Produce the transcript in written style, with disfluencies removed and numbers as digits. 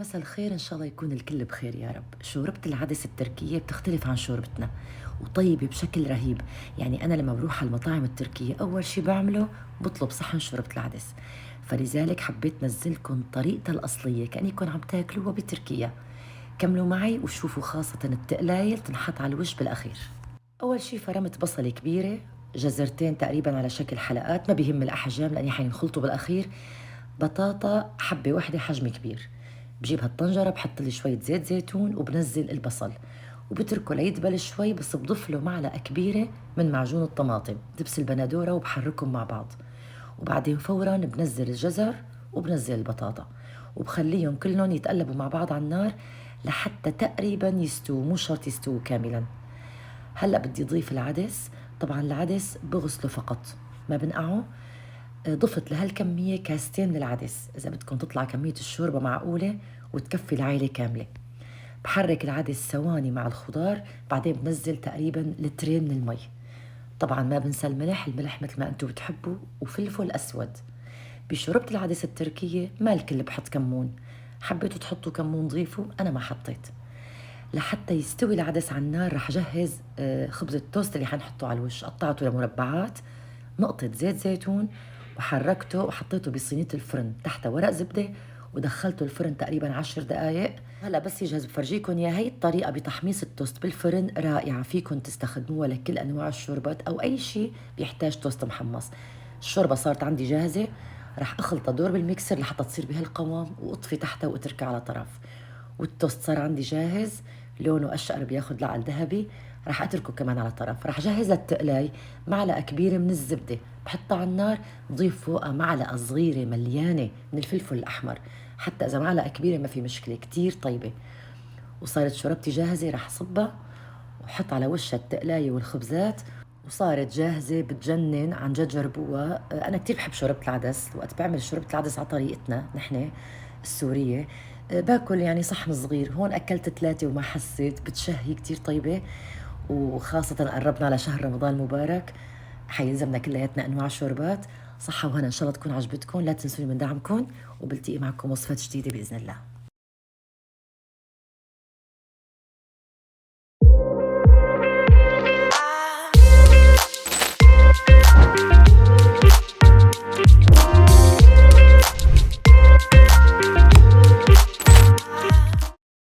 مساء الخير، إن شاء الله يكون الكل بخير يا رب. شوربة العدس التركية بتختلف عن شوربتنا وطيبة بشكل رهيب. يعني أنا لما بروح على المطاعم التركية أول شي بعمله بطلب صحن شوربة العدس، فلذلك حبيت نزلكم طريقتها الأصلية كأنكم عم تاكلوها بتركيا. كملوا معي وشوفوا، خاصة التقلاية تنحط على الوش بالأخير. أول شي فرمت بصلة كبيرة، جزرتين تقريبا على شكل حلقات، ما بيهم الأحجام لأني حينخلطوا بالأخير. بطاطا حبة واحدة حجم كبير. بجيب هالطنجرة بحط لي شوية زيت زيتون وبنزل البصل وبتركه ليدبل شوي، بس بضيف له معلقة كبيرة من معجون الطماطم دبس البندورة وبحركهم مع بعض. وبعدين فورا بنزل الجزر وبنزل البطاطا وبخليهم كلهم يتقلبوا مع بعض على النار لحتى تقريبا يستووا، مو شرط يستووا كاملا. هلأ بدي ضيف العدس. طبعا العدس بغسله فقط، ما بنقعه. ضفت لهالكمية كاستين من العدس، إذا بدكم تطلع كمية الشوربة معقولة وتكفي العائلة كاملة. بحرك العدس ثواني مع الخضار، بعدين بنزل تقريبا لترين من المي. طبعا ما بنسى الملح، الملح مثل ما انتم بتحبوا، وفلفل أسود. بشوربة العدس التركية ما الكل بحط كمون، حبيتوا تحطوا كمون ضيفوا، أنا ما حطيت. لحتى يستوي العدس على النار رح جهز خبز التوست اللي حنحطه على الوش، قطعته لمربعات، نقطة زيت زيتون، وحركته وحطيته بصينية الفرن تحت ورق زبدة، ودخلته الفرن تقريبا 10 دقايق. هلا بس يجهز بفرجيكم يا هي الطريقة بتحميص التوست بالفرن رائعة، فيكم تستخدموها لكل أنواع الشوربات أو أي شيء بيحتاج توست محمص. الشوربة صارت عندي جاهزة، رح أخلطها دور بالميكسر لحتى تصير بهالقوام وأطفي تحتها وأتركها على طرف. والتوست صار عندي جاهز، لونه أشقر بياخد لعل ذهبي، رح أتركه كمان على طرف. رح جهز التقلاي، معلقة كبيرة من الزبدة بحطها على النار، بضيف فوقها معلقة صغيرة مليانة من الفلفل الأحمر، حتى إذا معلقة كبيرة ما في مشكلة، كتير طيبة. وصارت شوربتي جاهزة، رح صبها وحط على وشها التقلاية والخبزات، وصارت جاهزة بتجنن. عن جد جربوها. أنا كتير بحب شوربة العدس، وقت بعمل شوربة العدس على طريقتنا نحن السورية باكل يعني صحن صغير. هون أكلت 3 وما حسيت، بتشهي كتير طيبة. وخاصة قربنا على شهر رمضان المبارك، حيلزمنا كلياتنا أنواع شوربات. صحة وهنا، إن شاء الله تكون عجبتكم. لا تنسوني من دعمكم، وبلتقي معكم وصفات جديدة بإذن الله.